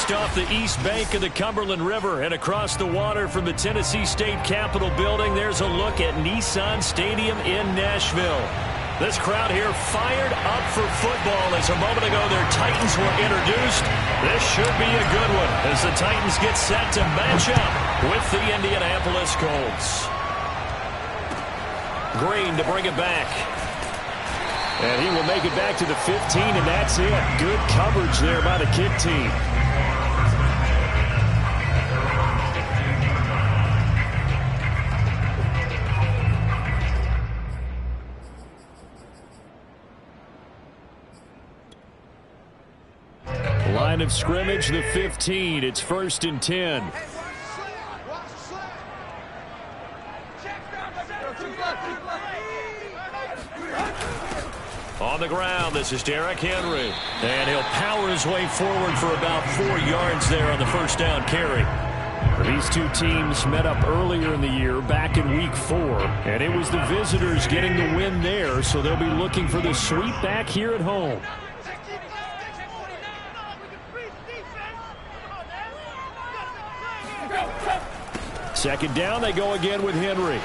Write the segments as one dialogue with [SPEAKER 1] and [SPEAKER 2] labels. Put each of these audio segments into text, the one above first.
[SPEAKER 1] Just off the east bank of the Cumberland River and across the water from the Tennessee State Capitol building, there's a look at Nissan Stadium in Nashville. This crowd here fired up for football as a moment ago their Titans were introduced. This should be a good one as the Titans get set to match up with the Indianapolis Colts. Green to bring it back. And he will make it back to the 15, and that's it. Good coverage there by the kick team. Line of scrimmage, the 15. It's 1st and 10. On the ground, this is Derrick Henry. And he'll power his way forward for about 4 yards there on the first down carry. These two teams met up earlier in the year, back in week 4. And it was the visitors getting the win there, so they'll be looking for the sweep back here at home. Second down, they go again with Henry.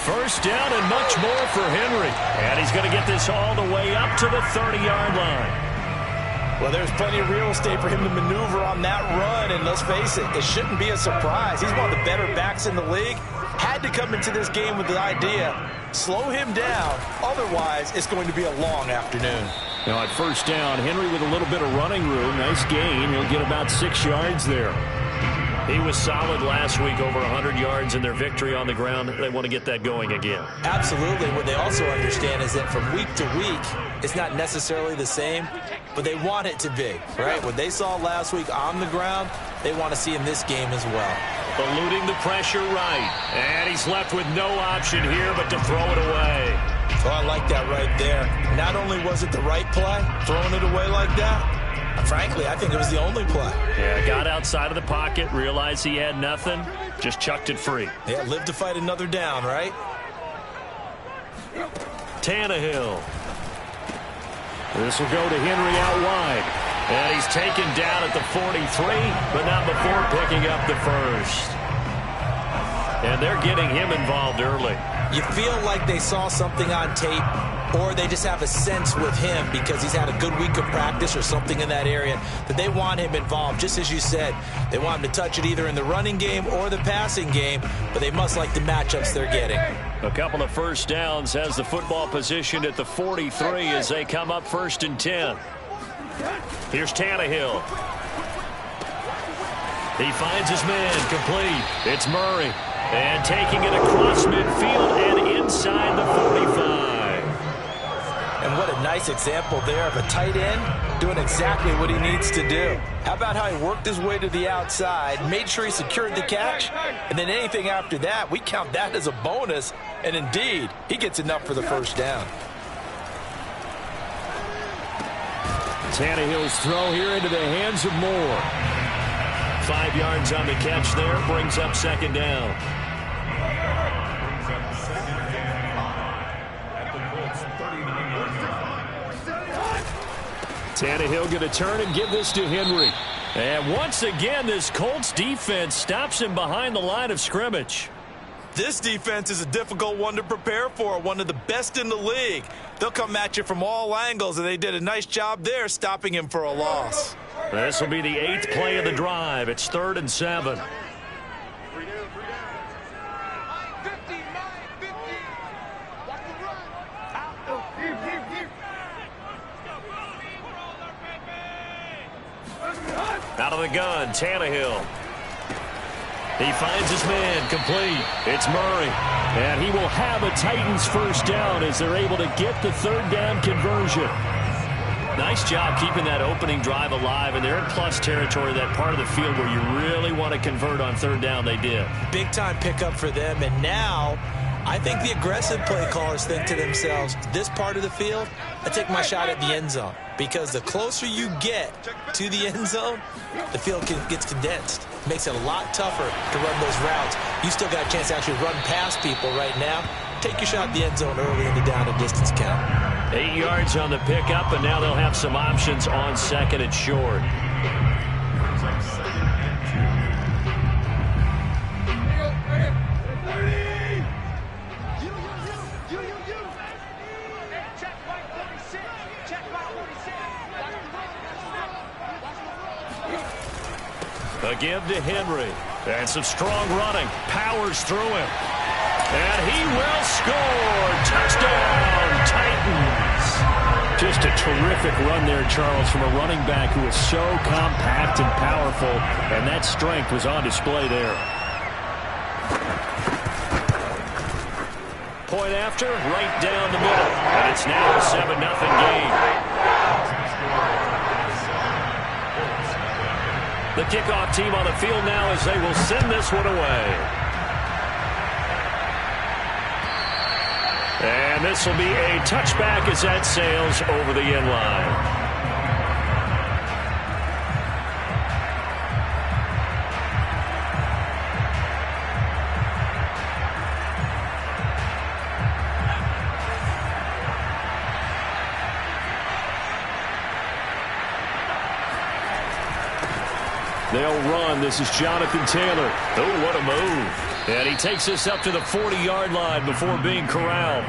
[SPEAKER 1] First down and much more for Henry. And he's going to get this all the way up to the 30-yard line.
[SPEAKER 2] Well, there's plenty of real estate for him to maneuver on that run. And let's face it, it shouldn't be a surprise. He's one of the better backs in the league. Had to come into this game with the idea, slow him down. Otherwise, it's going to be a long afternoon.
[SPEAKER 1] Now at first down, Henry with a little bit of running room. Nice gain. He'll get about 6 yards there. He was solid last week, over 100 yards in their victory on the ground. They want to get that going again.
[SPEAKER 2] Absolutely. What they also understand is that from week to week, it's not necessarily the same, but they want it to be, right? What they saw last week on the ground, they want to see in this game as well.
[SPEAKER 1] Eluding the pressure right. And he's left with no option here but to throw it away.
[SPEAKER 2] Oh, I like that right there. Not only was it the right play, throwing it away like that, frankly, I think it was the only play.
[SPEAKER 1] Yeah, got outside of the pocket, realized he had nothing, just chucked it free.
[SPEAKER 2] Yeah, live to fight another down, right?
[SPEAKER 1] Tannehill. This will go to Henry out wide. And he's taken down at the 43, but not before picking up the first. And they're getting him involved early.
[SPEAKER 2] You feel like they saw something on tape, or they just have a sense with him because he's had a good week of practice or something in that area that they want him involved. Just as you said, they want him to touch it either in the running game or the passing game, but they must like the matchups they're getting.
[SPEAKER 1] A couple of first downs has the football positioned at the 43 as they come up 1st and 10. Here's Tannehill. He finds his man complete. It's Murray. And taking it across midfield and inside the 45.
[SPEAKER 2] And what a nice example there of a tight end doing exactly what he needs to do. How about how he worked his way to the outside, made sure he secured the catch, and then anything after that, we count that as a bonus. And indeed, he gets enough for the first down.
[SPEAKER 1] Tannehill's throw here into the hands of Moore. 5 yards on the catch there, brings up 2nd down. Tannehill going to turn and give this to Henry. And once again, this Colts defense stops him behind the line of scrimmage.
[SPEAKER 2] This defense is a difficult one to prepare for, one of the best in the league. They'll come at you from all angles, and they did a nice job there stopping him for a loss.
[SPEAKER 1] This will be the 8th play of the drive. It's 3rd and 7. Out of the gun, Tannehill. He finds his man complete. It's Murray. And he will have a Titans first down as they're able to get the 3rd down conversion. Nice job keeping that opening drive alive, and they're in plus territory, that part of the field where you really want to convert on 3rd down. They did. Big time pickup for them, and now I think the aggressive play callers think to themselves, this part of the field, I take my shot at the end zone, because the closer you get to the end zone, the field gets condensed. Makes it a lot tougher to run those routes. You still got a chance to actually run past people right now. Take your shot at the end zone early in the down and distance count. 8 yards on the pickup, and now they'll have some options on 2nd and short. A give to Henry. And some strong running. Powers through him. And he will score. Touchdown, Titans. Just a terrific run there, Charles, from a running back who is so compact and powerful. And that strength was on display there. Point after, right down the middle. And it's now a 7-0 game. The kickoff team on the field now as they will send this one away. And this will be a touchback as that sails over the end line. They'll run. This is Jonathan Taylor. Oh, what a move. And he takes us up to the 40-yard line before being corralled.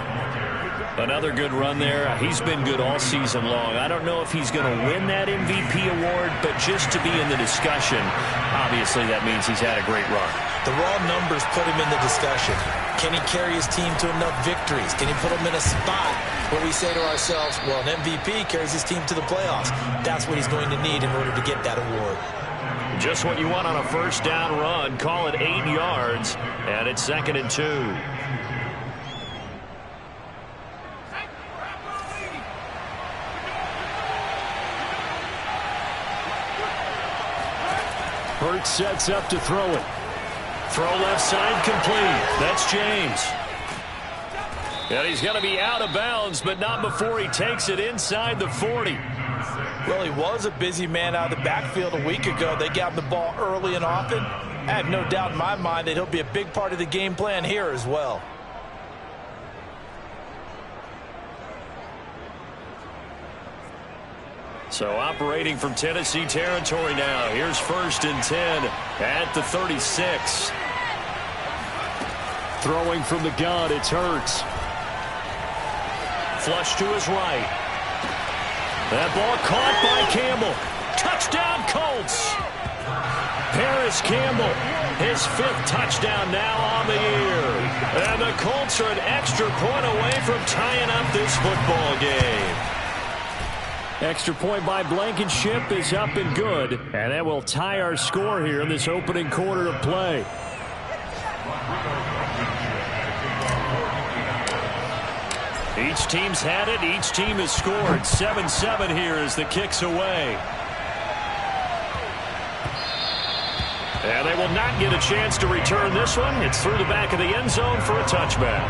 [SPEAKER 1] Another good run there. He's been good all season long. I don't know if he's going to win that MVP award, but just to be in the discussion, obviously that means he's had a great run.
[SPEAKER 2] The raw numbers put him in the discussion. Can he carry his team to enough victories? Can he put them in a spot where we say to ourselves, well, an MVP carries his team to the playoffs. That's what he's going to need in order to get that award.
[SPEAKER 1] Just what you want on a first down run. Call it 8 yards, and it's 2nd and 2. Hurts sets up to throw it. Throw left side complete. That's James. And he's going to be out of bounds, but not before he takes it inside the 40.
[SPEAKER 2] Well, he was a busy man out of the backfield a week ago. They got him the ball early and often. I have no doubt in my mind that he'll be a big part of the game plan here as well.
[SPEAKER 1] So operating from Tennessee territory now. Here's 1st and 10 at the 36. Throwing from the gun, it's Hurts. Flush to his right. That ball caught by Campbell. Touchdown, Colts. Paris Campbell, his 5th touchdown now on the year. And the Colts are an extra point away from tying up this football game. Extra point by Blankenship is up and good. And that will tie our score here in this opening quarter of play. Each team's had it. Each team has scored. 7-7 here as the kick's away. And they will not get a chance to return this one. It's through the back of the end zone for a touchback.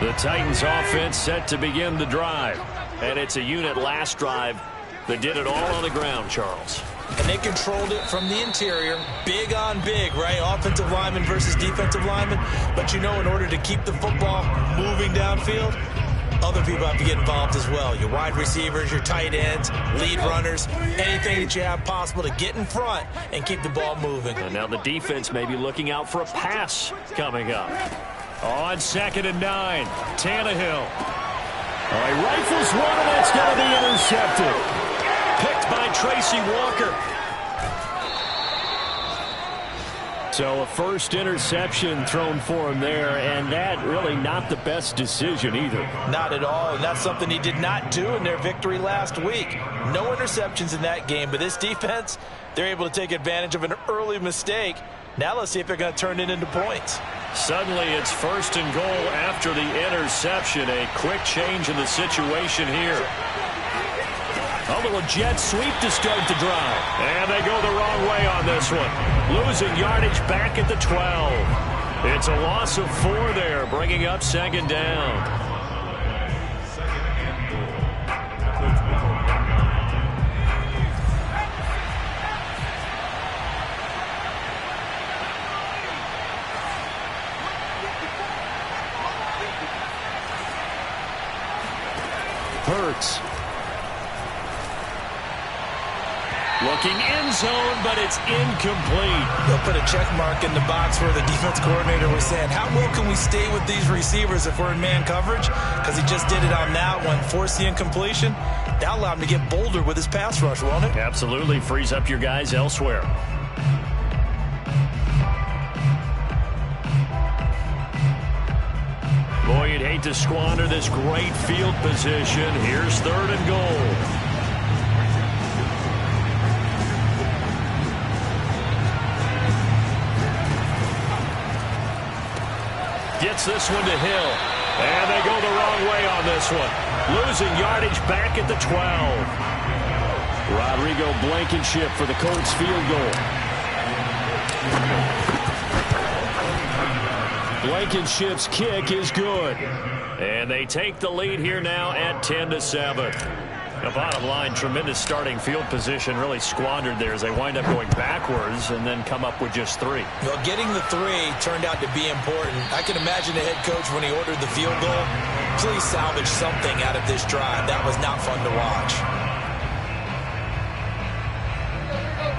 [SPEAKER 1] The Titans offense set to begin the drive. And it's a unit last drive that did it all on the ground, Charles.
[SPEAKER 2] And they controlled it from the interior. Big on big, right? Offensive lineman versus defensive lineman. But you know, in order to keep the football moving downfield, other people have to get involved as well. Your wide receivers, your tight ends, lead runners, anything that you have possible to get in front and keep the ball moving.
[SPEAKER 1] And now the defense may be looking out for a pass coming up. On 2nd and 9, Tannehill. He rifles one, and that's going to be intercepted. Picked by Tracy Walker. So a first interception thrown for him there, and that really not the best decision either.
[SPEAKER 2] Not at all, and that's something he did not do in their victory last week. No interceptions in that game, but this defense, they're able to take advantage of an early mistake. Now let's see if they're going to turn it into points.
[SPEAKER 1] Suddenly it's 1st and goal after the interception. A quick change in the situation here. A little jet sweep to start the drive. And they go the wrong way on this one. Losing yardage back at the 12. It's a loss of 4 there, bringing up 2nd down. Hurts. Looking end zone, but it's incomplete.
[SPEAKER 2] They'll put a check mark in the box where the defense coordinator was saying, how well can we stay with these receivers if we're in man coverage? Because he just did it on that one, forced the incompletion. That allowed him to get bolder with his pass rush, won't it?
[SPEAKER 1] Absolutely. Frees up your guys elsewhere. Boy, you'd hate to squander this great field position. Here's 3rd and goal. Gets this one to Hill. And they go the wrong way on this one. Losing yardage back at the 12. Rodrigo Blankenship for the Colts field goal. Blankenship's kick is good. And they take the lead here now at 10-7. The bottom line, tremendous starting field position, really squandered there as they wind up going backwards and then come up with just 3.
[SPEAKER 2] Well, getting the 3 turned out to be important. I can imagine the head coach when he ordered the field goal, please salvage something out of this drive. That was not fun to watch.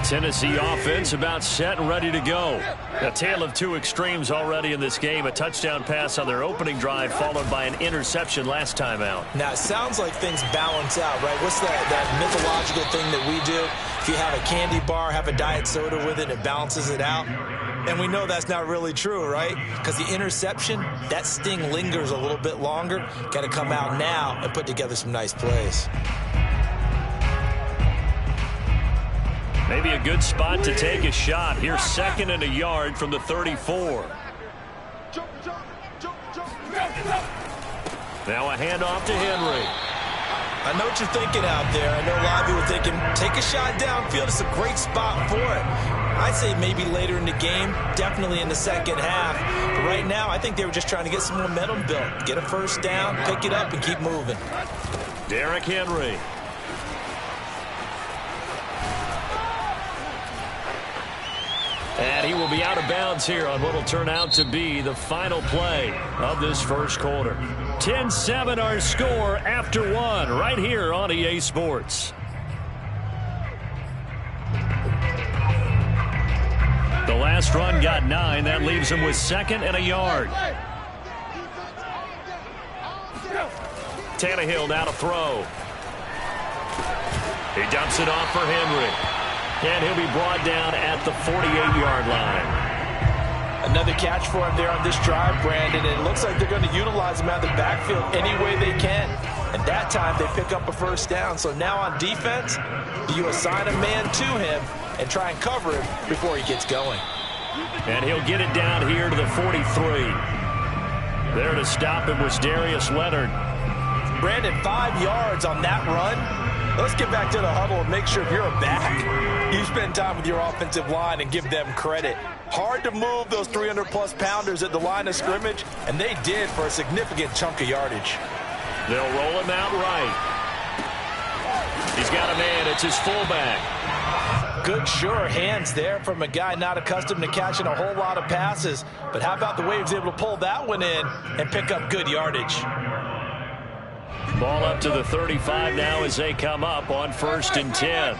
[SPEAKER 1] Tennessee offense about set and ready to go. A tale of 2 extremes already in this game. A touchdown pass on their opening drive followed by an interception last time out.
[SPEAKER 2] Now, it sounds like things balance out, right? What's that mythological thing that we do? If you have a candy bar, have a diet soda with it, it balances it out. And we know that's not really true, right? Because the interception, that sting lingers a little bit longer. Got to come out now and put together some nice plays.
[SPEAKER 1] Maybe a good spot to take a shot. Here's 2nd and a yard from the 34. Now a handoff to Henry.
[SPEAKER 2] I know what you're thinking out there. I know a lot of you are thinking, take a shot downfield. It's a great spot for it. I'd say maybe later in the game, definitely in the second half. But right now, I think they were just trying to get some momentum built. Get a first down, pick it up, and keep moving.
[SPEAKER 1] Derrick Henry. And he will be out of bounds here on what will turn out to be the final play of this first quarter. 10-7 our score after 1 right here on EA Sports. The last run got 9. That leaves him with 2nd and a yard. Tannehill now to throw. He dumps it off for Henry. And he'll be brought down at the 48-yard line.
[SPEAKER 2] Another catch for him there on this drive, Brandon. And it looks like they're going to utilize him out of the backfield any way they can. And that time they pick up a first down. So now on defense, you assign a man to him and try and cover him before he gets going.
[SPEAKER 1] And he'll get it down here to the 43. There to stop him was Darius Leonard.
[SPEAKER 2] Brandon, 5 yards on that run. Let's get back to the huddle and make sure if you're a back, you spend time with your offensive line and give them credit. Hard to move those 300-plus pounders at the line of scrimmage, and they did for a significant chunk of yardage.
[SPEAKER 1] They'll roll him out right. He's got a man. It's his fullback.
[SPEAKER 2] Good, sure hands there from a guy not accustomed to catching a whole lot of passes. But how about the way he was able to pull that one in and pick up good yardage?
[SPEAKER 1] Ball up to the 35 now as they come up on 1st and 10.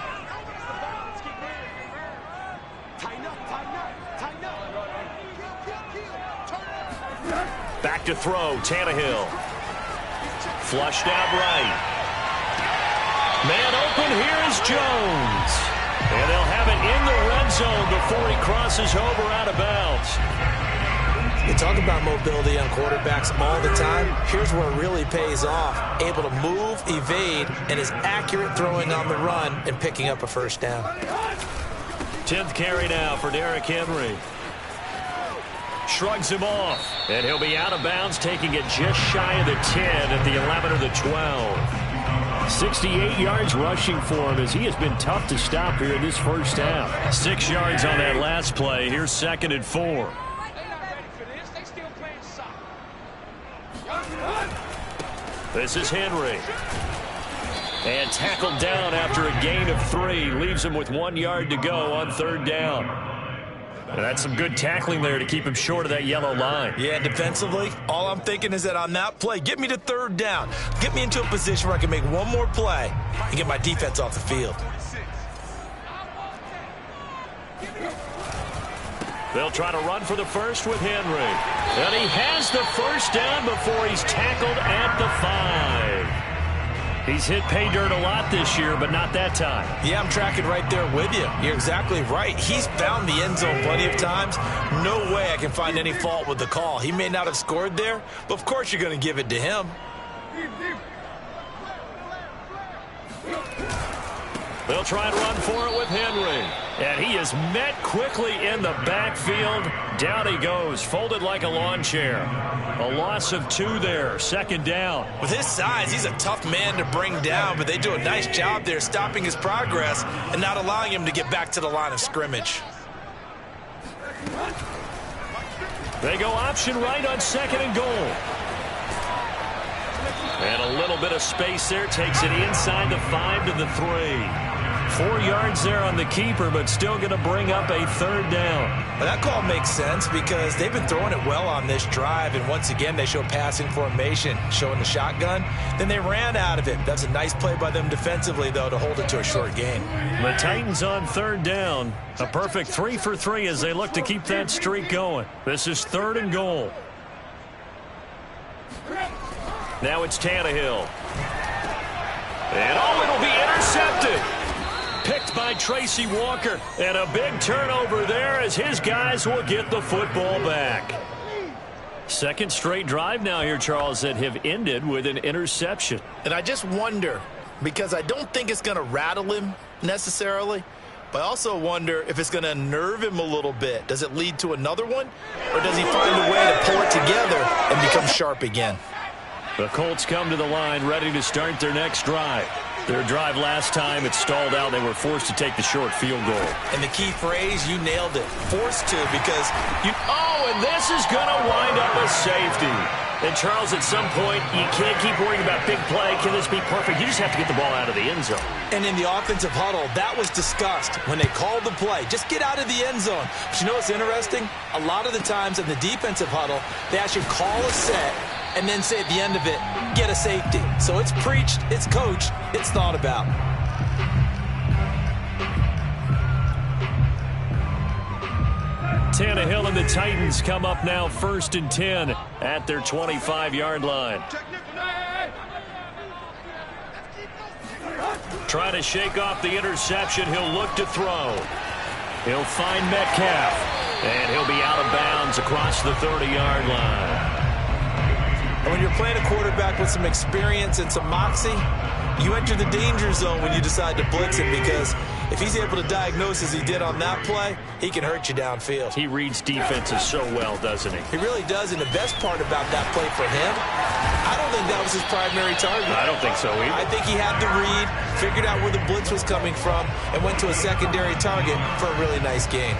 [SPEAKER 1] Back to throw, Tannehill. Flushed out right. Man open, here is Jones. And they'll have it in the red zone before he crosses over out of bounds.
[SPEAKER 2] You talk about mobility on quarterbacks all the time. Here's where it really pays off. Able to move, evade, and is accurate throwing on the run and picking up a first down.
[SPEAKER 1] 10th carry now for Derrick Henry. Shrugs him off. And he'll be out of bounds, taking it just shy of the 10 at the 11 or the 12. 68 yards rushing for him as he has been tough to stop here in this first half. 6 yards on that last play. Here's 2nd and 4. This is Henry. And tackled down after a gain of 3. Leaves him with 1 yard to go on 3rd down. And that's some good tackling there to keep him short of that yellow line.
[SPEAKER 2] Yeah, defensively, all I'm thinking is that on that play, get me to third down. Get me into a position where I can make one more play and get my defense off the field.
[SPEAKER 1] They'll try to run for the first with Henry. And he has the first down before he's tackled at the 5. He's hit pay dirt a lot this year, but not that time.
[SPEAKER 2] Yeah, I'm tracking right there with you. You're exactly right. He's found the end zone plenty of times. No way I can find any fault with the call. He may not have scored there, but of course you're going to give it to him.
[SPEAKER 1] They'll try and run for it with Henry. And he is met quickly in the backfield. Down he goes, folded like a lawn chair. A loss of 2 there, second down.
[SPEAKER 2] With his size, he's a tough man to bring down, but they do a nice job there stopping his progress and not allowing him to get back to the line of scrimmage.
[SPEAKER 1] They go option right on second and goal. And a little bit of space there, takes it inside the 5 to the 3. 4 yards there on the keeper, but still going to bring up a third down.
[SPEAKER 2] Well, that call makes sense because they've been throwing it well on this drive, and once again they show passing formation, showing the shotgun. Then they ran out of it. That's a nice play by them defensively, though, to hold it to a short gain.
[SPEAKER 1] The Titans on third down. A perfect 3 for 3 as they look to keep that streak going. This is third and goal. Now it's Tannehill. And it'll be intercepted. Picked by Tracy Walker. And a big turnover there as his guys will get the football back. Second straight drive now here, Charles, that have ended with an interception.
[SPEAKER 2] And I just wonder, because I don't think it's going to rattle him necessarily, but I also wonder if it's going to unnerve him a little bit. Does it lead to another one? Or does he find a way to pull it together and become sharp again?
[SPEAKER 1] The Colts come to the line ready to start their next drive. Their drive last time, it stalled out. They were forced to take the short field goal.
[SPEAKER 2] And the key phrase, you nailed it. Forced to, because you...
[SPEAKER 1] Oh, and this is going to wind up a safety. And, Charles, at some point, you can't keep worrying about big play. Can this be perfect? You just have to get the ball out of the end zone.
[SPEAKER 2] And in the offensive huddle, that was discussed when they called the play. Just get out of the end zone. But you know what's interesting? A lot of the times in the defensive huddle, they actually call a set and then say at the end of it, get a safety. So it's preached, it's coached, it's thought about.
[SPEAKER 1] Tannehill and the Titans come up now 1st and 10 at their 25-yard line. Trying to shake off the interception. He'll look to throw. He'll find Metcalf. And he'll be out of bounds across the 30-yard line.
[SPEAKER 2] When you're playing a quarterback with some experience and some moxie, you enter the danger zone when you decide to blitz him, because if he's able to diagnose as he did on that play, he can hurt you downfield.
[SPEAKER 1] He reads defenses so well, doesn't he?
[SPEAKER 2] He really does, and the best part about that play for him, I don't think that was his primary target.
[SPEAKER 1] I don't think so either.
[SPEAKER 2] I think he had the read, figured out where the blitz was coming from, and went to a secondary target for a really nice game.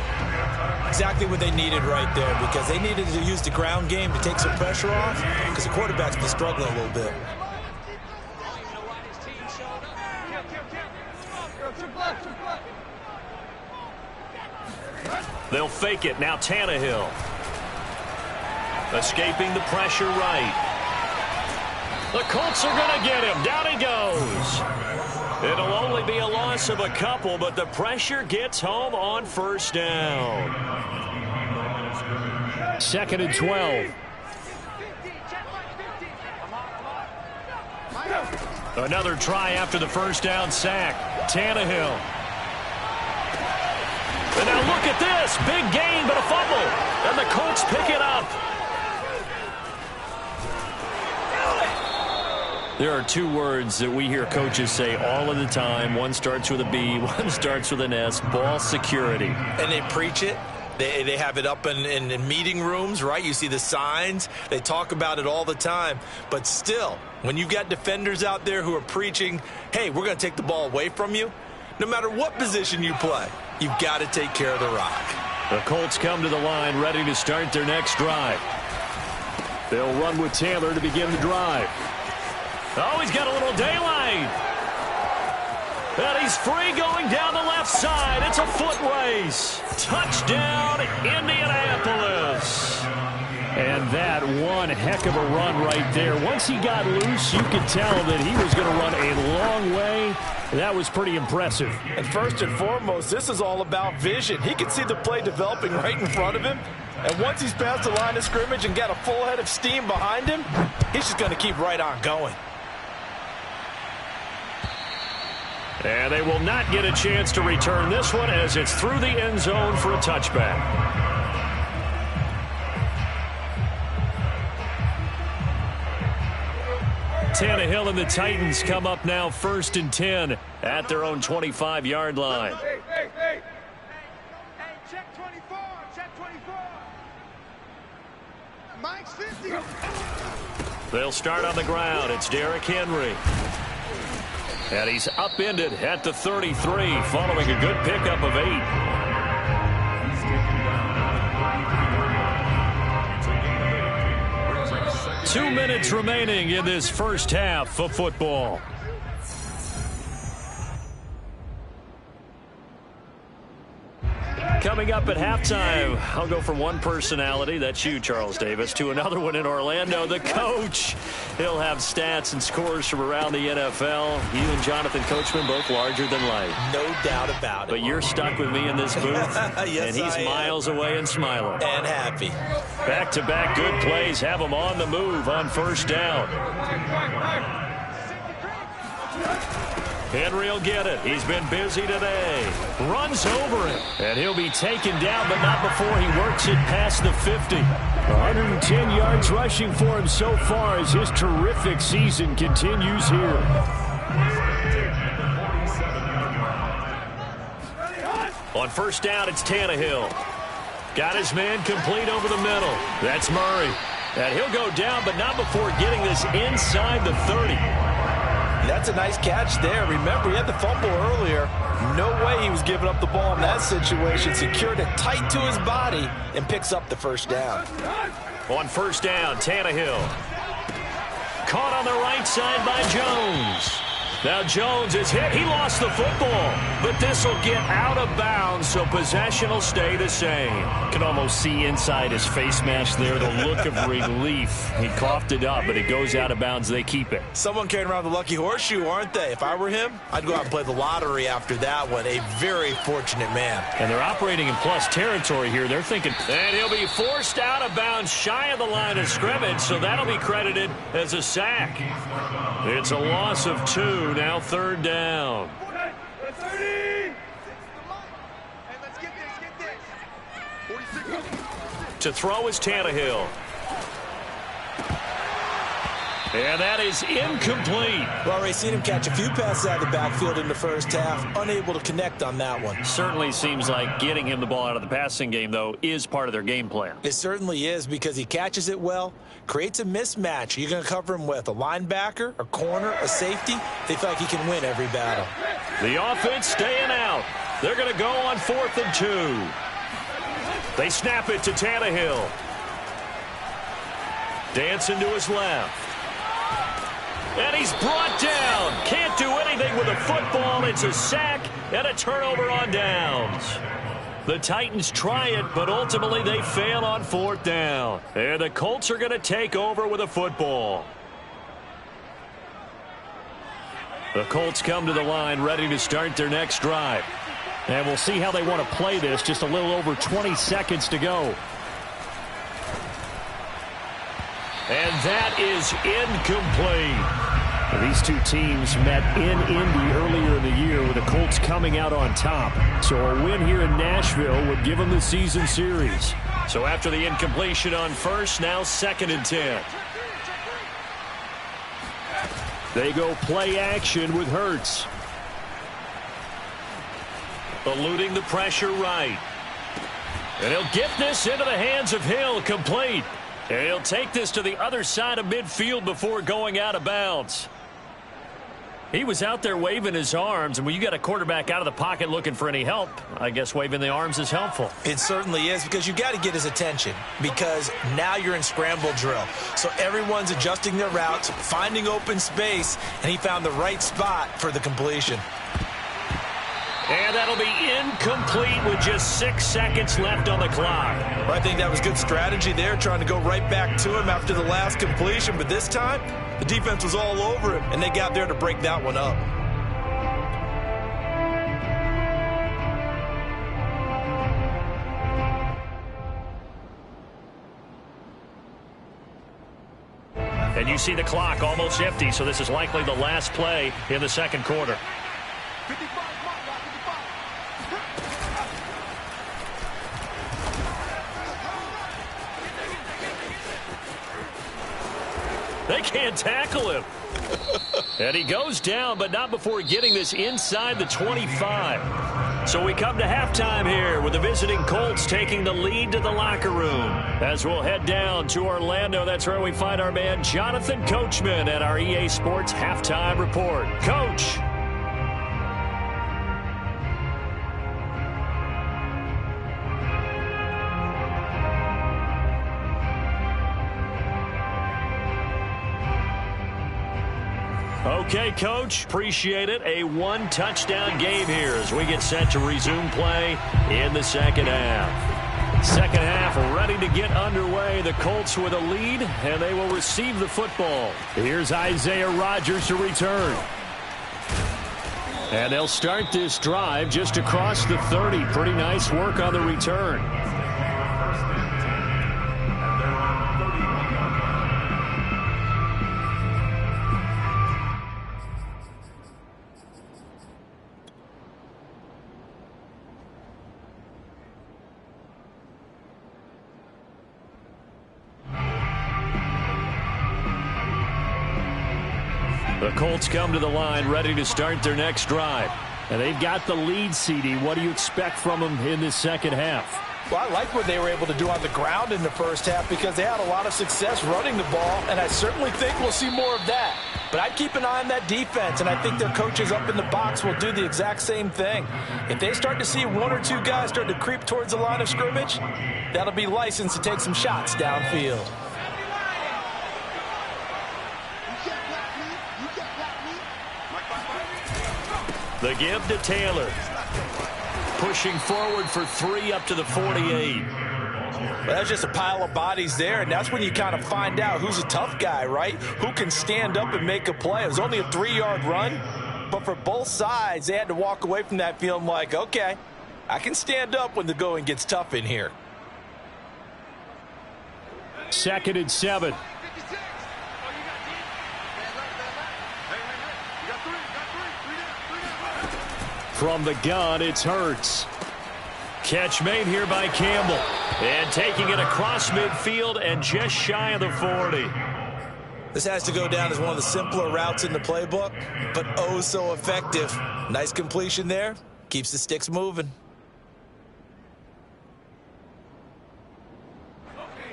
[SPEAKER 2] Exactly what they needed right there, because they needed to use the ground game to take some pressure off, because the quarterback's been struggling a little bit.
[SPEAKER 1] They'll fake it. Now Tannehill. Escaping the pressure right. The Colts are going to get him. Down he goes. It'll only be a loss of a couple, but the pressure gets home on first down. 2nd and 12. Another try after the first down sack. Tannehill. And now look at this. Big gain, but a fumble. And the Colts pick it up. There are 2 words that we hear coaches say all of the time. One starts with a B, one starts with an S. Ball security.
[SPEAKER 2] And they preach it. They have it up in meeting rooms, right? You see the signs. They talk about it all the time. But still, when you've got defenders out there who are preaching, hey, we're going to take the ball away from you, no matter what position you play, you've got to take care of the rock.
[SPEAKER 1] The Colts come to the line ready to start their next drive. They'll run with Taylor to begin the drive. Oh, he's got a little daylight. And he's free going down the left side. It's a foot race. Touchdown, Indianapolis. And that one heck of a run right there. Once he got loose, you could tell that he was going to run a long way. That was pretty impressive.
[SPEAKER 2] And first and foremost, this is all about vision. He can see the play developing right in front of him. And once he's past the line of scrimmage and got a full head of steam behind him, he's just going to keep right on going.
[SPEAKER 1] And they will not get a chance to return this one as it's through the end zone for a touchback. Tannehill and the Titans come up now 1st and 10 at their own 25-yard line.
[SPEAKER 3] Hey, check 24, check 24. Mike's 50.
[SPEAKER 1] They'll start on the ground. It's Derrick Henry. And he's upended at the 33 following a good pickup of 8. 2 minutes remaining in this first half of football. Coming up at halftime, I'll go from one personality, that's you, Charles Davis, to another one in Orlando, the coach. He'll have stats and scores from around the NFL. You and Jonathan Coachman both larger than life.
[SPEAKER 2] No doubt about it.
[SPEAKER 1] But you're stuck with me in this booth,
[SPEAKER 2] yes,
[SPEAKER 1] and he's miles away and smiling.
[SPEAKER 2] And happy.
[SPEAKER 1] Back-to-back good plays have him on the move on first down. Henry will get it. He's been busy today. Runs over it. And he'll be taken down, but not before he works it past the 50. 110 yards rushing for him so far as his terrific season continues here. On first down, it's Tannehill. Got his man complete over the middle. That's Murray. And he'll go down, but not before getting this inside the 30.
[SPEAKER 2] That's a nice catch there. Remember, he had the fumble earlier. No way he was giving up the ball in that situation. Secured it tight to his body and picks up the first down.
[SPEAKER 1] On first down, Tannehill. Caught on the right side by Jones. Now Jones is hit. He lost the football, but this will get out of bounds, so possession will stay the same. Can almost see inside his face mask there the look of relief. He coughed it up, but it goes out of bounds. They keep it.
[SPEAKER 2] Someone carrying around the lucky horseshoe, aren't they? If I were him, I'd go out and play the lottery after that one. A very fortunate man.
[SPEAKER 1] And they're operating in plus territory here. They're thinking, and he'll be forced out of bounds shy of the line of scrimmage, so that'll be credited as a sack. It's a loss of 2. Now third down. To throw is Tannehill. And that is incomplete.
[SPEAKER 2] Well, Ray, seen him catch a few passes out of the backfield in the first half. Unable to connect on that one.
[SPEAKER 1] Certainly seems like getting him the ball out of the passing game, though, is part of their game plan.
[SPEAKER 2] It certainly is, because he catches it well, creates a mismatch. You're going to cover him with a linebacker, a corner, a safety. They feel like he can win every battle.
[SPEAKER 1] The offense staying out. They're going to go on 4th and 2. They snap it to Tannehill. Dancing to his left. And he's brought down. Can't do anything with a football. It's a sack and a turnover on downs. The Titans try it, but ultimately they fail on 4th down. And the Colts are going to take over with a football. The Colts come to the line ready to start their next drive. And we'll see how they want to play this. Just a little over 20 seconds to go. And that is incomplete. These two teams met in Indy earlier in the year with the Colts coming out on top. So a win here in Nashville would give them the season series. So after the incompletion on first, now 2nd and 10. They go play action with Hurts. Eluding the pressure right. And he'll get this into the hands of Hill, complete. And he'll take this to the other side of midfield before going out of bounds. He was out there waving his arms, and when you got a quarterback out of the pocket looking for any help, I guess waving the arms is helpful.
[SPEAKER 2] It certainly is, because you got to get his attention, because now you're in scramble drill. So everyone's adjusting their routes, finding open space, and he found the right spot for the completion.
[SPEAKER 1] And that'll be incomplete with just 6 seconds left on the clock.
[SPEAKER 2] Well, I think that was good strategy there, trying to go right back to him after the last completion. But this time, the defense was all over him, and they got there to break that one up.
[SPEAKER 1] And you see the clock almost empty, so this is likely the last play in the second quarter.
[SPEAKER 3] 55.
[SPEAKER 1] They can't tackle him. And he goes down, but not before getting this inside the 25. So we come to halftime here with the visiting Colts taking the lead to the locker room. As we'll head down to Orlando, that's where we find our man Jonathan Coachman at our EA Sports Halftime Report. Coach. Okay, Coach, appreciate it. A one-touchdown game here as we get set to resume play in the second half. Second half ready to get underway. The Colts with a lead, and they will receive the football. Here's Isaiah Rodgers to return. And they'll start this drive just across the 30. Pretty nice work on the return. The Colts come to the line ready to start their next drive. And they've got the lead, CD. What do you expect from them in this second half?
[SPEAKER 2] Well, I like what they were able to do on the ground in the first half because they had a lot of success running the ball, and I certainly think we'll see more of that. But I'd keep an eye on that defense, and I think their coaches up in the box will do the exact same thing. If they start to see one or two guys start to creep towards the line of scrimmage, that'll be licensed to take some shots downfield.
[SPEAKER 1] The give to Taylor. Pushing forward for 3 up to the 48.
[SPEAKER 2] Well, that's just a pile of bodies there, and that's when you kind of find out who's a tough guy, right? Who can stand up and make a play. It was only a 3-yard run, but for both sides, they had to walk away from that feeling like, okay, I can stand up when the going gets tough in here.
[SPEAKER 1] 2nd and 7. From the gun, it's Hurts. Catch made here by Campbell. And taking it across midfield and just shy of the 40.
[SPEAKER 2] This has to go down as one of the simpler routes in the playbook, but oh so effective. Nice completion there. Keeps the sticks moving.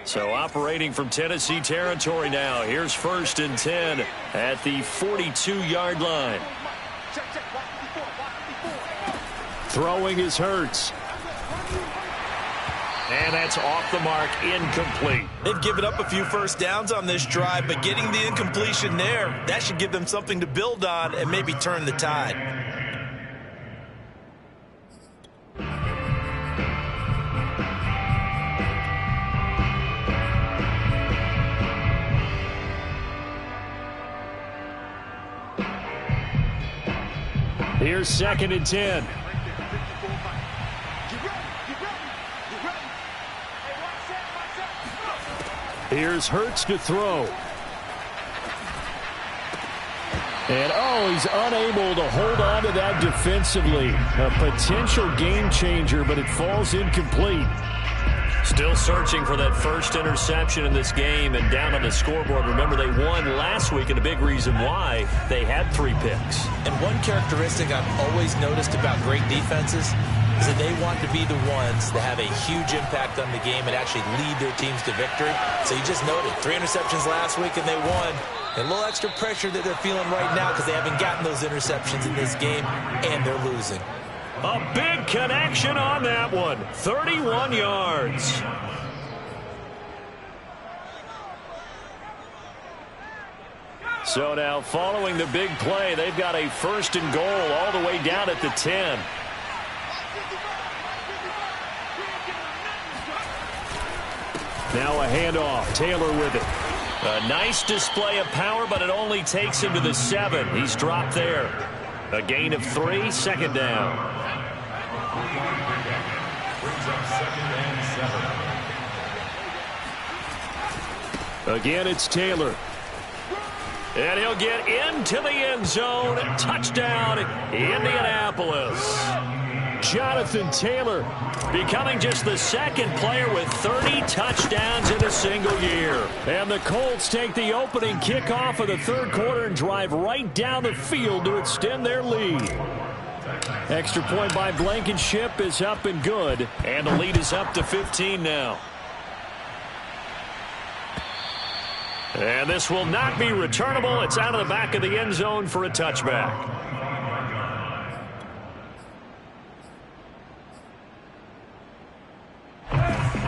[SPEAKER 1] So operating from Tennessee territory now. Here's 1st and 10 at the 42-yard line. Throwing is Hurts. And that's off the mark, incomplete.
[SPEAKER 2] They've given up a few first downs on this drive, but getting the incompletion there, that should give them something to build on and maybe turn the tide.
[SPEAKER 1] Here's 2nd and 10. Here's Hurts to throw. And, oh, he's unable to hold on to that defensively. A potential game changer, but it falls incomplete. Still searching for that first interception in this game and down on the scoreboard. Remember, they won last week, and a big reason why they had 3 picks.
[SPEAKER 2] And one characteristic I've always noticed about great defenses is that they want to be the ones that have a huge impact on the game and actually lead their teams to victory. So you just noted 3 interceptions last week and they won. And a little extra pressure that they're feeling right now because they haven't gotten those interceptions in this game and they're losing.
[SPEAKER 1] A big connection on that one. 31 yards. So now following the big play, they've got a 1st and goal all the way down at the 10. Now a handoff. Taylor with it. A nice display of power, but it only takes him to the 7. He's dropped there. A gain of 3, 2nd down.
[SPEAKER 4] Brings up 2nd and 7.
[SPEAKER 1] Again, it's Taylor. And he'll get into the end zone. Touchdown, Indianapolis. Jonathan Taylor becoming just the 2nd player with 30 touchdowns in a single year. And the Colts take the opening kickoff of the 3rd quarter and drive right down the field to extend their lead. Extra point by Blankenship is up and good. And the lead is up to 15 now. And this will not be returnable. It's out of the back of the end zone for a touchback.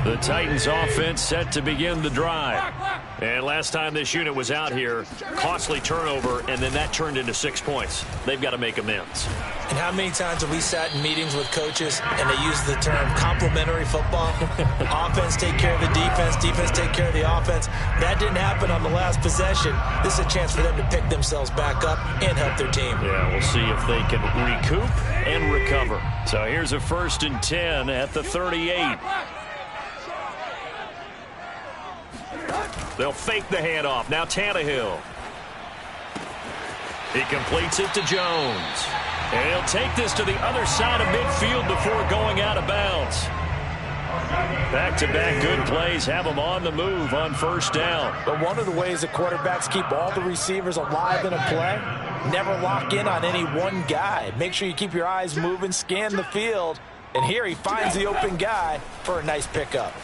[SPEAKER 1] The Titans offense set to begin the drive. And last time this unit was out here, costly turnover, and then that turned into 6 points. They've got to make amends.
[SPEAKER 2] And how many times have we sat in meetings with coaches and they use the term complementary football? Offense take care of the defense, defense take care of the offense. That didn't happen on the last possession. This is a chance for them to pick themselves back up and help their team.
[SPEAKER 1] Yeah, we'll see if they can recoup and recover. So here's a 1st and 10 at the 38. They'll fake the handoff. Now Tannehill. He completes it to Jones. And he'll take this to the other side of midfield before going out of bounds. Back-to-back good plays have them on the move on 1st down.
[SPEAKER 2] But one of the ways that quarterbacks keep all the receivers alive in a play, never lock in on any one guy. Make sure you keep your eyes moving, scan the field. And here he finds the open guy for a nice pickup.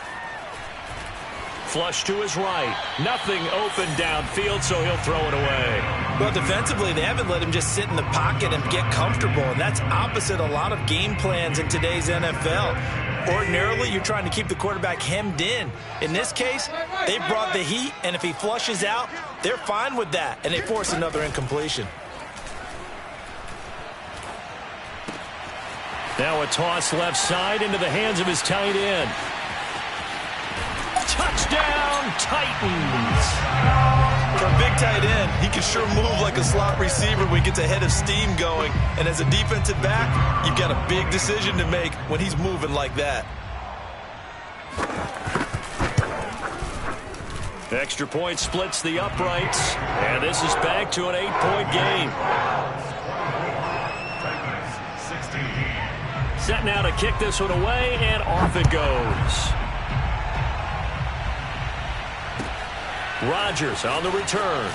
[SPEAKER 1] Flush to his right. Nothing open downfield, so he'll throw it away.
[SPEAKER 2] Well, defensively, they haven't let him just sit in the pocket and get comfortable, and that's opposite a lot of game plans in today's NFL. Ordinarily, you're trying to keep the quarterback hemmed in. In this case, they brought the heat, and if he flushes out, they're fine with that, and they force another incompletion.
[SPEAKER 1] Now a toss left side into the hands of his tight end. Touchdown, Titans.
[SPEAKER 2] For a big tight end, he can sure move like a slot receiver when he gets a head of steam going. And as a defensive back, you've got a big decision to make when he's moving like that.
[SPEAKER 1] Extra point splits the uprights. And this is back to an 8-point game. Set now to kick this one away, and off it goes. Rodgers on the return.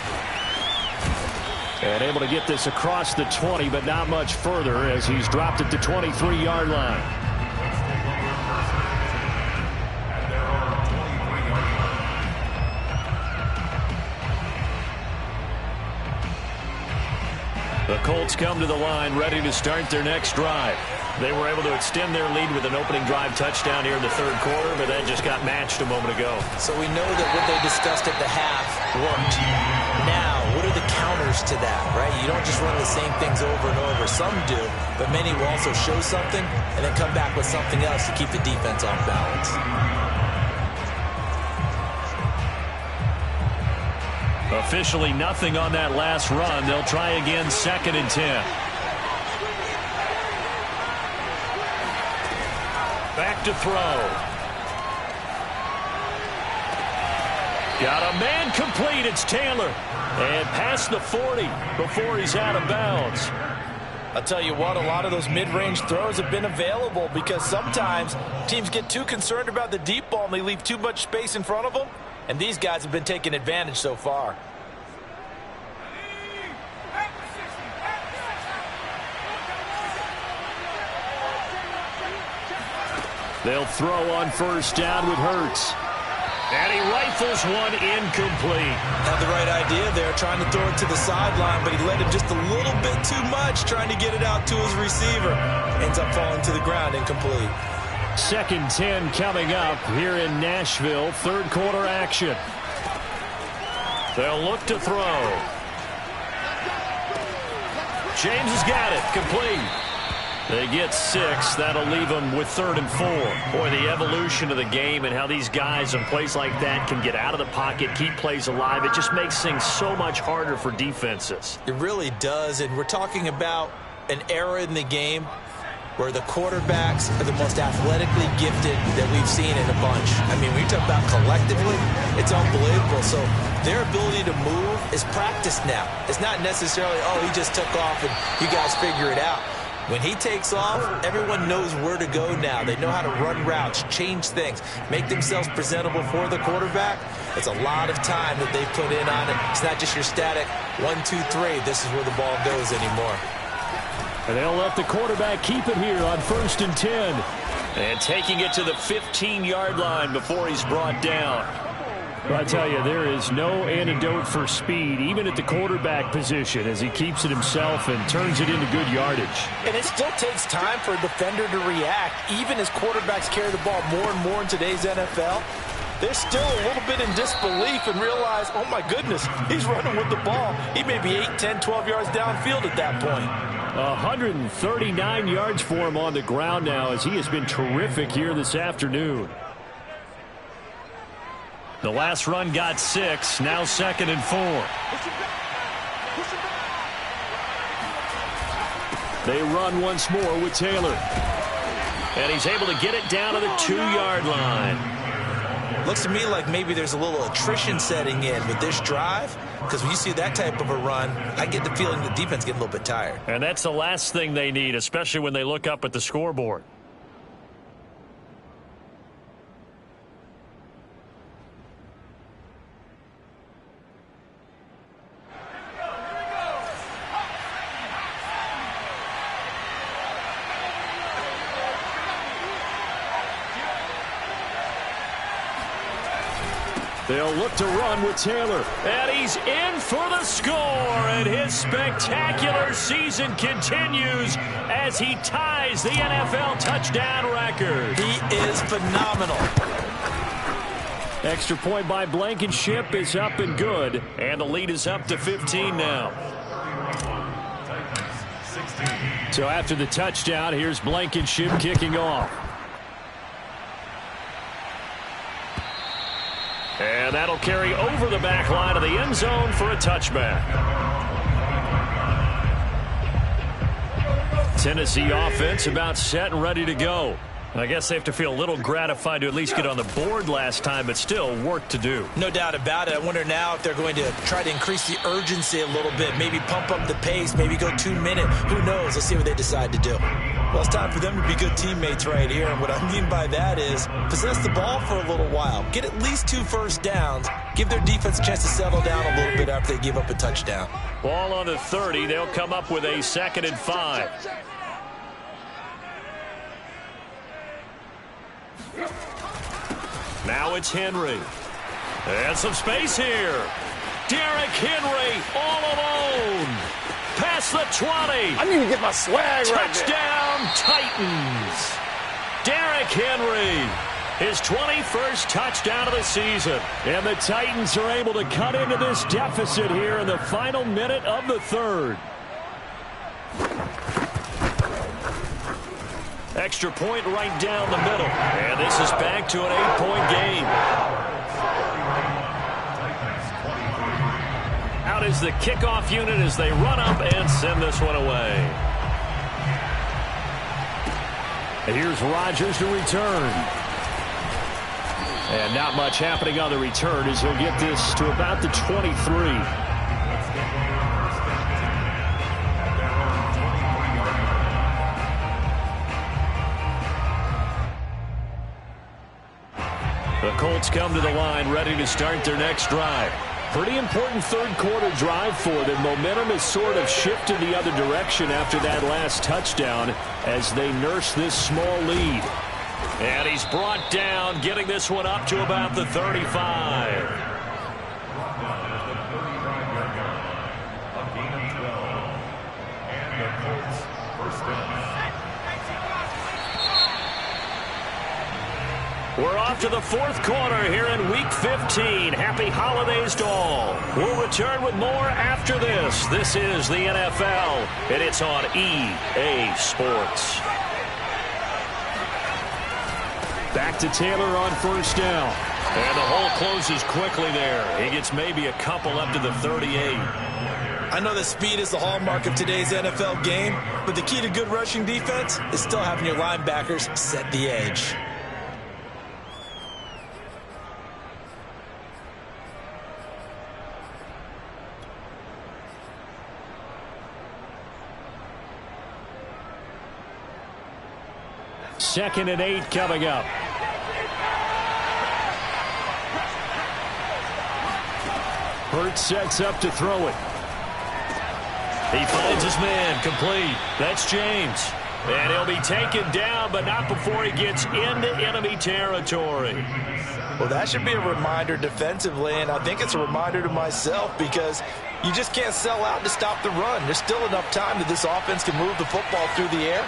[SPEAKER 1] And able to get this across the 20, but not much further as he's dropped it to 23-yard line. The Colts come to the line ready to start their next drive. They were able to extend their lead with an opening drive touchdown here in the 3rd quarter, but that just got matched a moment ago.
[SPEAKER 2] So we know that what they discussed at the half worked. Now, what are the counters to that, right? You don't just run the same things over and over. Some do, but many will also show something and then come back with something else to keep the defense off balance.
[SPEAKER 1] Officially nothing on that last run. They'll try again, 2nd and 10. Back to throw. Got a man complete. It's Taylor. And past the 40 before he's out of bounds.
[SPEAKER 2] I'll tell you what, a lot of those mid-range throws have been available because sometimes teams get too concerned about the deep ball and they leave too much space in front of them. And these guys have been taking advantage so far.
[SPEAKER 1] They'll throw on 1st down with Hurts. And he rifles one incomplete.
[SPEAKER 2] Had the right idea there, trying to throw it to the sideline, but he led him just a little bit too much, trying to get it out to his receiver. Ends up falling to the ground, incomplete.
[SPEAKER 1] 2nd 10 coming up here in Nashville. 3rd quarter action. They'll look to throw. James has got it. Complete. They get 6. That'll leave them with 3rd and 4. Boy, the evolution of the game and how these guys on plays like that can get out of the pocket, keep plays alive, it just makes things so much harder for defenses.
[SPEAKER 2] It really does, and we're talking about an era in the game where the quarterbacks are the most athletically gifted that we've seen in a bunch. I mean, when you talk about collectively, it's unbelievable. So their ability to move is practiced now. It's not necessarily, oh, he just took off and you guys figure it out. When he takes off, everyone knows where to go now. They know how to run routes, change things, make themselves presentable for the quarterback. It's a lot of time that they put in on it. It's not just your static 1, 2, 3. This is where the ball goes anymore.
[SPEAKER 1] And they'll let the quarterback keep it here on 1st and 10. And taking it to the 15-yard line before he's brought down. Well, I tell you, there is no antidote for speed, even at the quarterback position, as he keeps it himself and turns it into good yardage.
[SPEAKER 2] And it still takes time for a defender to react, even as quarterbacks carry the ball more and more in today's NFL. They're still a little bit in disbelief and realize, oh, my goodness, he's running with the ball. He may be 8, 10, 12 yards downfield at that point.
[SPEAKER 1] 139 yards for him on the ground now, as he has been terrific here this afternoon. The last run got 6, now 2nd and 4. They run once more with Taylor. And he's able to get it down to the 2-yard line.
[SPEAKER 2] Looks to me like maybe there's a little attrition setting in with this drive, because when you see that type of a run, I get the feeling the defense getting a little bit tired.
[SPEAKER 1] And that's the last thing they need, especially when they look up at the scoreboard. They'll look to run with Taylor. And he's in for the score. And his spectacular season continues as he ties the NFL touchdown record.
[SPEAKER 2] He is phenomenal.
[SPEAKER 1] Extra point by Blankenship is up and good. And the lead is up to 15 now. So after the touchdown, here's Blankenship kicking off. And that'll carry over the back line of the end zone for a touchback. Tennessee offense about set and ready to go. I guess they have to feel a little gratified to at least get on the board last time, but still work to do.
[SPEAKER 2] No doubt about it. I wonder now if they're going to try to increase the urgency a little bit, maybe pump up the pace, maybe go 2-minute. Who knows? Let's see what they decide to do. Well, it's time for them to be good teammates right here, and what I mean by that is possess the ball for a little while, get at least 2 first downs, give their defense a chance to settle down a little bit after they give up a touchdown.
[SPEAKER 1] Ball on the 30. They'll come up with a 2nd and 5. Now it's Henry. And some space here. Derrick Henry all alone. Past the 20.
[SPEAKER 3] I need to get my swag right there.
[SPEAKER 1] Touchdown, Titans. Derrick Henry, his 21st touchdown of the season. And the Titans are able to cut into this deficit here in the final minute of the 3rd. Extra point right down the middle. And this is back to an 8-point game. Out is the kickoff unit as they run up and send this one away. And here's Rodgers to return. And not much happening on the return as he'll get this to about the 23. The Colts come to the line ready to start their next drive. Pretty important 3rd quarter drive for them. Momentum has sort of shifted the other direction after that last touchdown as they nurse this small lead. And he's brought down, getting this one up to about the 35. We're off to the fourth quarter here in Week 15. Happy holidays to all. We'll return with more after this. This is the NFL, and it's on EA Sports. Back to Taylor on first down. And the hole closes quickly there. He gets maybe a couple up to the 38.
[SPEAKER 2] I know that speed is the hallmark of today's NFL game, but the key to good rushing defense is still having your linebackers set the edge.
[SPEAKER 1] Second and 8 coming up. Hurts sets up to throw it. He finds his man, complete. That's James. And he'll be taken down, but not before he gets into enemy territory.
[SPEAKER 2] Well, that should be a reminder defensively, and I think it's a reminder to myself because you just can't sell out to stop the run. There's still enough time that this offense can move the football through the air,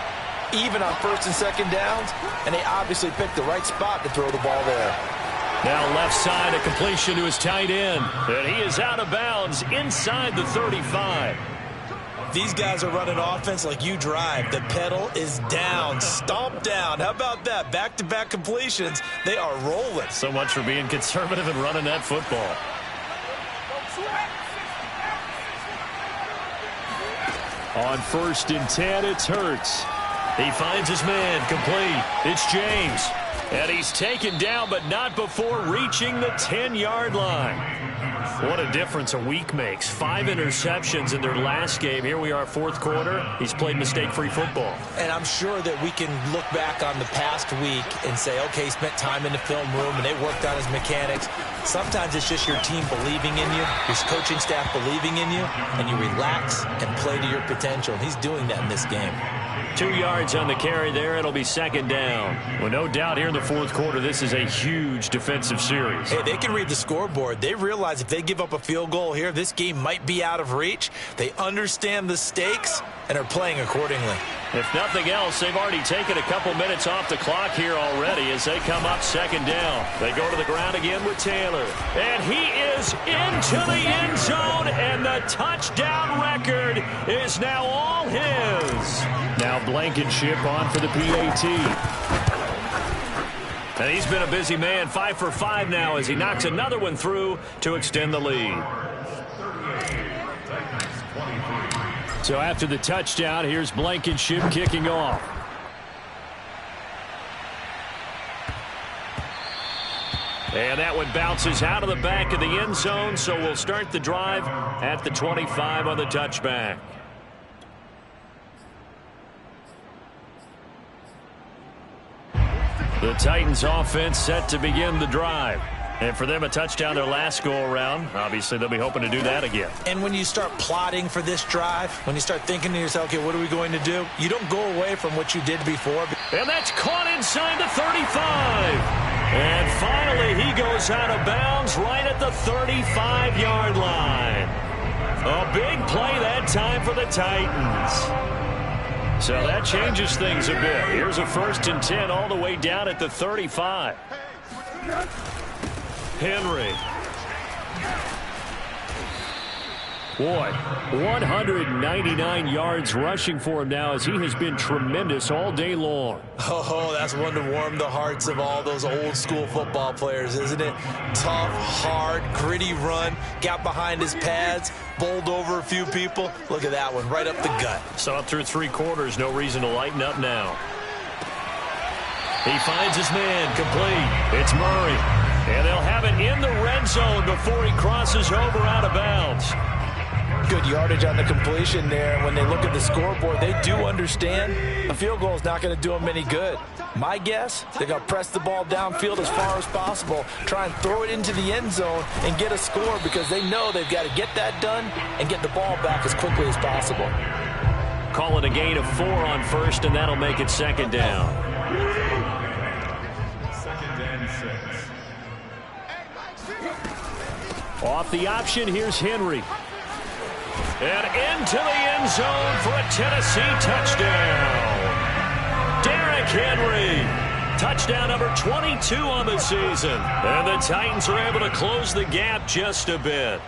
[SPEAKER 2] even on first and second downs, and they obviously picked the right spot to throw the ball there.
[SPEAKER 1] Now left side, a completion to his tight end, and he is out of bounds inside the 35.
[SPEAKER 2] These guys are running offense like you drive. The pedal is down, stomp down. How about that? Back-to-back completions. They are rolling.
[SPEAKER 1] So much for being conservative and running that football. On first and 10, it's Hurts. He finds his man, complete. It's James. And he's taken down, but not before reaching the 10-yard line. What a difference a week makes. 5 interceptions in their last game. Here we are, fourth quarter. He's played mistake-free football.
[SPEAKER 2] And I'm sure that we can look back on the past week and say, okay, he spent time in the film room and they worked on his mechanics. Sometimes it's just your team believing in you, your coaching staff believing in you, and you relax and play to your potential. And he's doing that in this game.
[SPEAKER 1] 2 yards on the carry there. It'll be second down. Well, no doubt here in the fourth quarter, this is a huge defensive series.
[SPEAKER 2] Hey, they can read the scoreboard. They realize if they give up a field goal here, this game might be out of reach. They understand the stakes and are playing accordingly.
[SPEAKER 1] If nothing else, they've already taken a couple minutes off the clock here already as they come up second down. They go to the ground again with Taylor. And he is into the end zone, and the touchdown record is now all his. Now Blankenship on for the PAT. And he's been a busy man, 5 for 5 now as he knocks another one through to extend the lead. So after the touchdown, here's Blankenship kicking off. And that one bounces out of the back of the end zone, so we'll start the drive at the 25 on the touchback. The Titans offense set to begin the drive. And for them, a touchdown their last go-around. Obviously, they'll be hoping to do that again.
[SPEAKER 2] And when you start plotting for this drive, when you start thinking to yourself, okay, what are we going to do? You don't go away from what you did before.
[SPEAKER 1] And that's caught inside the 35. And finally, he goes out of bounds right at the 35-yard line. A big play that time for the Titans. So that changes things a bit. Here's a first and 10 all the way down at the 35. Henry. Boy, 199 yards rushing for him now as he has been tremendous all day long.
[SPEAKER 2] Oh, that's one to warm the hearts of all those old school football players, isn't it? Tough, hard, gritty run, got behind his pads, bowled over a few people. Look at that one, right up the gut.
[SPEAKER 1] Saw it through 3 quarters, no reason to lighten up now. He finds his man, complete. It's Murray. And they'll have it in the red zone before he crosses over out of bounds.
[SPEAKER 2] Good yardage on the completion there. When they look at the scoreboard, they do understand a field goal is not going to do them any good. My guess, they're going to press the ball downfield as far as possible, try and throw it into the end zone and get a score because they know they've got to get that done and get the ball back as quickly as possible.
[SPEAKER 1] Call it a gain of 4 on first, and that'll make it second down.
[SPEAKER 4] Second and 6.
[SPEAKER 1] Off the option, here's Henry. And into the end zone for a Tennessee touchdown. Derrick Henry. Touchdown number 22 on the season. And the Titans are able to close the gap just a bit.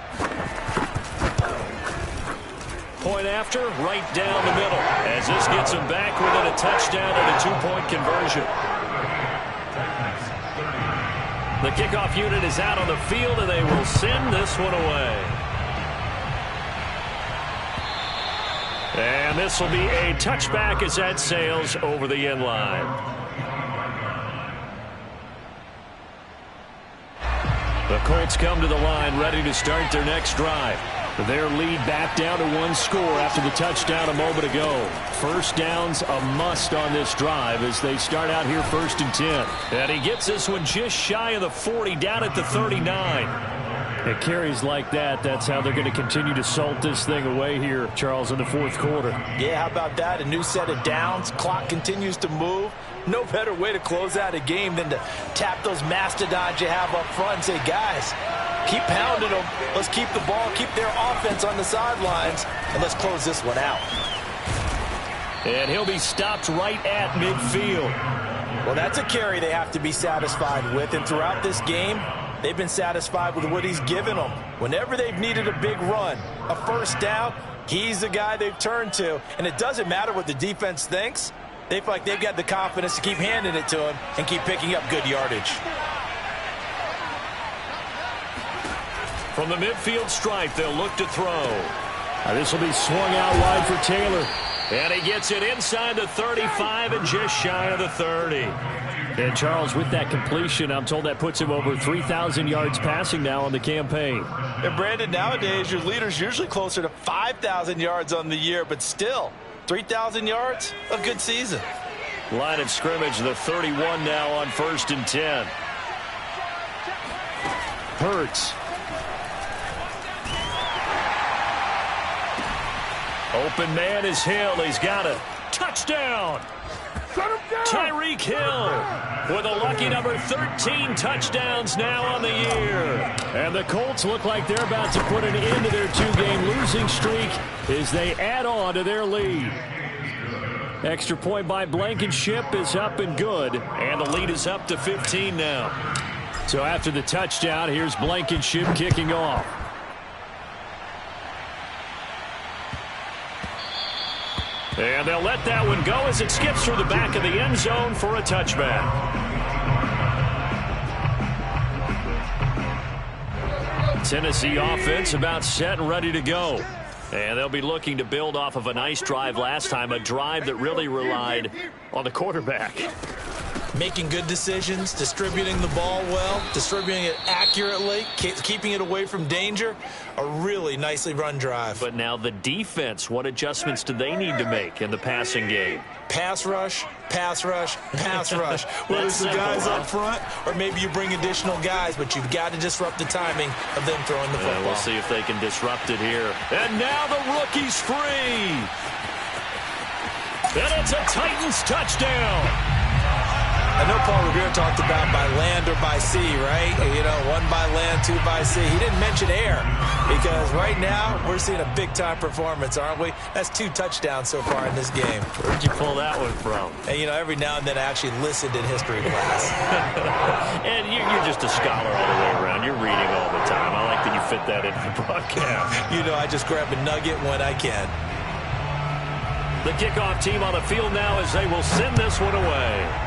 [SPEAKER 1] Point after, right down the middle, as this gets them back within a touchdown and a two-point conversion. The kickoff unit is out on the field, and they will send this one away. And this will be a touchback as that sails over the end line. The Colts come to the line ready to start their next drive. Their lead back down to one score after the touchdown a moment ago. First down's a must on this drive as they start out here 1st and 10. And he gets this one just shy of the 40, down at the 39. It carries like that. That's how they're going to continue to salt this thing away here, Charles, in the 4th quarter.
[SPEAKER 2] Yeah, how about that? A new set of downs. Clock continues to move. No better way to close out a game than to tap those mastodons you have up front and say, guys, keep pounding them. Let's keep the ball, keep their offense on the sidelines, and let's close this one out.
[SPEAKER 1] And he'll be stopped right at midfield.
[SPEAKER 2] Well, that's a carry they have to be satisfied with, and throughout this game, they've been satisfied with what he's given them. Whenever they've needed a big run, a first down, he's the guy they've turned to, and it doesn't matter what the defense thinks. They feel like they've got the confidence to keep handing it to him and keep picking up good yardage.
[SPEAKER 1] From the midfield stripe, they'll look to throw. This will be swung out wide for Taylor. And he gets it inside the 35 and just shy of the 30. And Charles, with that completion, I'm told that puts him over 3,000 yards passing now on the campaign.
[SPEAKER 2] And Brandon, nowadays your leader's usually closer to 5,000 yards on the year, but still, 3,000 yards, a good season.
[SPEAKER 1] Line of scrimmage, the 31 now on 1st and 10. Hurts. Open man is Hill. He's got a touchdown. Tyreek Hill with a lucky number 13 touchdowns now on the year. And the Colts look like they're about to put an end to their 2-game losing streak as they add on to their lead. Extra point by Blankenship is up and good, and the lead is up to 15 now. So after the touchdown, here's Blankenship kicking off. And they'll let that one go as it skips through the back of the end zone for a touchback. Tennessee offense about set and ready to go. And they'll be looking to build off of a nice drive last time, a drive that really relied on the quarterback.
[SPEAKER 2] Making good decisions, distributing the ball well, distributing it accurately, keeping it away from danger. A really nicely run drive.
[SPEAKER 1] But now the defense, what adjustments do they need to make in the passing game?
[SPEAKER 2] Pass rush, pass rush, pass rush. Whether it's the guys up front or maybe you bring additional guys, but you've got to disrupt the timing of them throwing the football.
[SPEAKER 1] We'll see if they can disrupt it here. And now the rookie's free. And it's a Titans touchdown.
[SPEAKER 2] I know Paul Revere talked about by land or by sea, right? You know, 1 by land, 2 by sea. He didn't mention air because right now we're seeing a big-time performance, aren't we? That's 2 touchdowns so far in this game.
[SPEAKER 1] Where'd you pull that one from?
[SPEAKER 2] And, you know, every now and then I actually listened in history class.
[SPEAKER 1] And you're just a scholar all the way around. You're reading all the time. I like that you fit that into the broadcast.
[SPEAKER 2] You know, I just grab a nugget when I can.
[SPEAKER 1] The kickoff team on the field now as they will send this one away.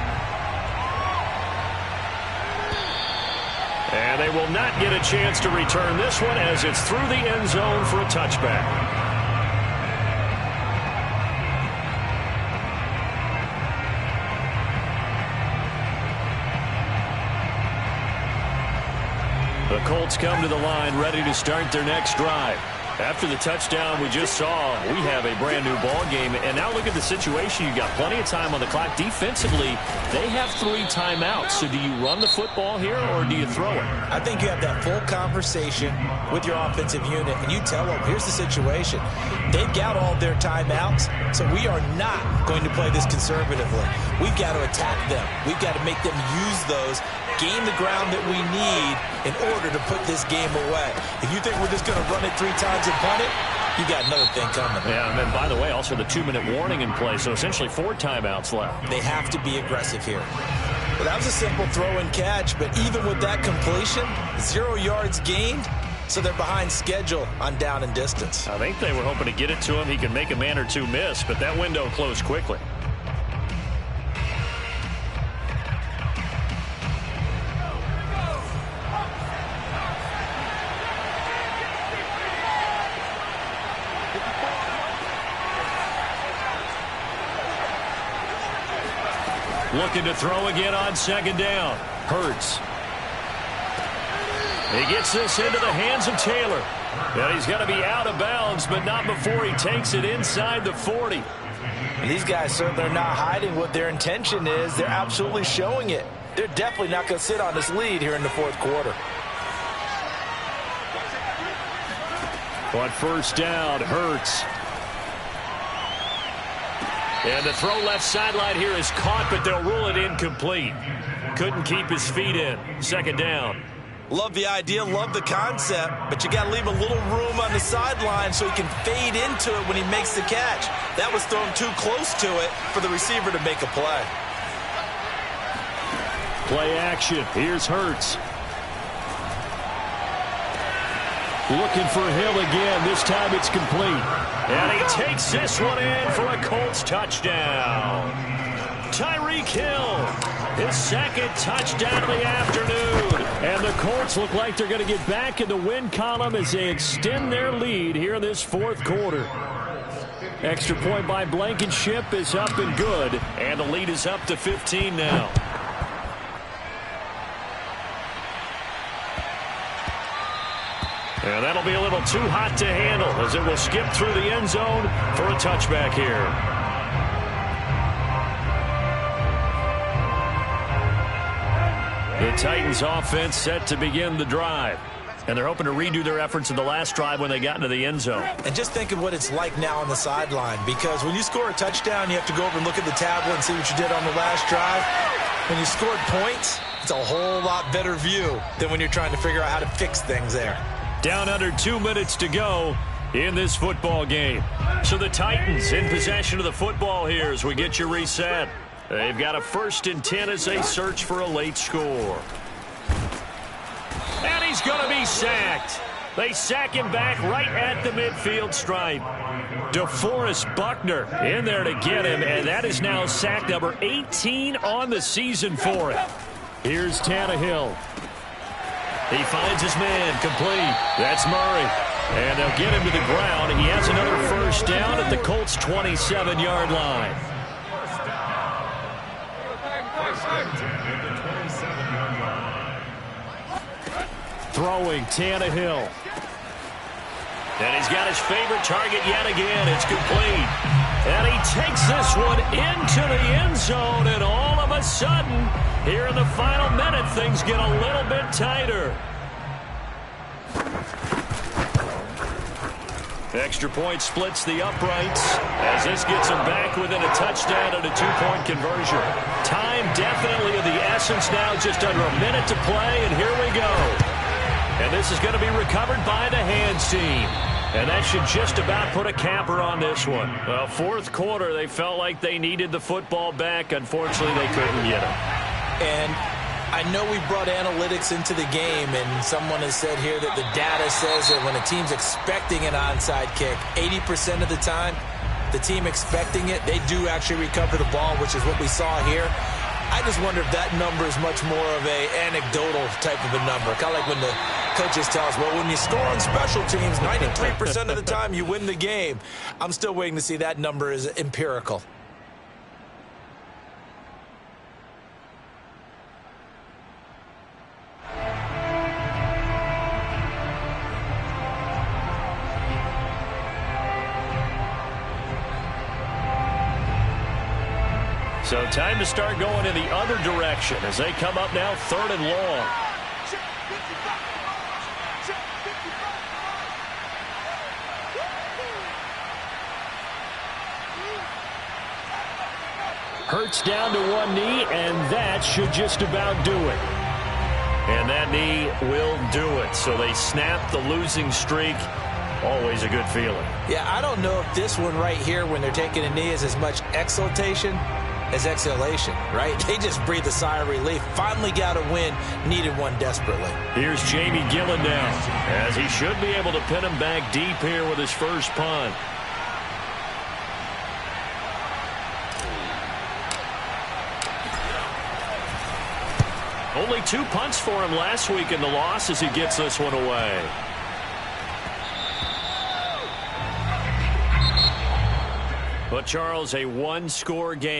[SPEAKER 1] And they will not get a chance to return this one as it's through the end zone for a touchback. The Colts come to the line ready to start their next drive. After the touchdown we just saw, we have a brand new ball game. And now look at the situation. You've got plenty of time on the clock. Defensively, they have 3 timeouts. So do you run the football here or do you throw it?
[SPEAKER 2] I think you have that full conversation with your offensive unit, and you tell them, here's the situation. They've got all their timeouts, so we are not going to play this conservatively. We've got to attack them. We've got to make them use those, gain the ground that we need in order to put this game away. If you think we're just going to run it 3 times and punt it, you got another thing coming.
[SPEAKER 1] Yeah, and then, by the way, also the 2-minute warning in play, so essentially 4 timeouts left.
[SPEAKER 2] They have to be aggressive here. Well, that was a simple throw and catch, but even with that completion, 0 yards gained, so they're behind schedule on down and distance.
[SPEAKER 1] I think they were hoping to get it to him. He could make a man or two miss, but that window closed quickly. Looking to throw again on second down. Hurts. He gets this into the hands of Taylor. And he's got to be out of bounds, but not before he takes it inside the 40.
[SPEAKER 2] And these guys certainly are not hiding what their intention is. They're absolutely showing it. They're definitely not going to sit on this lead here in the fourth quarter.
[SPEAKER 1] On first down, Hurts. And the throw left sideline here is caught, but they'll rule it incomplete. Couldn't keep his feet in. Second down.
[SPEAKER 2] Love the idea, love the concept, but you got to leave a little room on the sideline so he can fade into it when he makes the catch. That was thrown too close to it for the receiver to make a play.
[SPEAKER 1] Play action. Here's Hurts. Looking for Hill again. This time it's complete. And he takes this one in for a Colts touchdown. Tyreek Hill, his second touchdown of the afternoon. And the Colts look like they're going to get back in the win column as they extend their lead here in this fourth quarter. Extra point by Blankenship is up and good. And the lead is up to 15 now. And that'll be a little too hot to handle as it will skip through the end zone for a touchback here. The Titans offense set to begin the drive. And they're hoping to redo their efforts in the last drive when they got into the end zone.
[SPEAKER 2] And just think of what it's like now on the sideline, because when you score a touchdown, you have to go over and look at the tablet and see what you did on the last drive. When you scored points, it's a whole lot better view than when you're trying to figure out how to fix things there.
[SPEAKER 1] Down under 2 minutes to go in this football game. So the Titans in possession of the football here as we get you reset. They've got a 1st and 10 as they search for a late score. And he's going to be sacked. They sack him back right at the midfield stripe. DeForest Buckner in there to get him, and that is now sack number 18 on the season for him. Here's Tannehill. He finds his man complete. That's Murray. And they'll get him to the ground. He has another first down at the Colts' 27-yard line. Throwing Tannehill. And he's got his favorite target yet again. It's complete. And he takes this one into the end zone. And all of a sudden, here in the final minute, things get a little bit tighter. Extra point splits the uprights as this gets him back within a touchdown and a 2-point conversion. Time definitely of the essence now, just under a minute to play, and here we go. And this is going to be recovered by the hands team. And that should just about put a capper on this one. Well, fourth quarter, they felt like they needed the football back. Unfortunately, they couldn't get it.
[SPEAKER 2] And I know we brought analytics into the game, and someone has said here that the data says that when a team's expecting an onside kick, 80% of the time, the team expecting it, they do actually recover the ball, which is what we saw here. I just wonder if that number is much more of an anecdotal type of a number. Kind of like when the coaches tell us, well, when you score on special teams, 93% of the time you win the game. I'm still waiting to see that number is empirical.
[SPEAKER 1] So time to start going in the other direction as they come up now 3rd and long. Hurts down to one knee, and that should just about do it. And that knee will do it. So they snap the losing streak. Always a good feeling.
[SPEAKER 2] Yeah, I don't know if this one right here when they're taking a knee is as much exultation as exhalation, right? They just breathed a sigh of relief. Finally got a win, needed one desperately.
[SPEAKER 1] Here's Jamie Gillen now, as he should be able to pin him back deep here with his first punt. Only 2 punts for him last week in the loss as he gets this one away. But, Charles, a one-score game.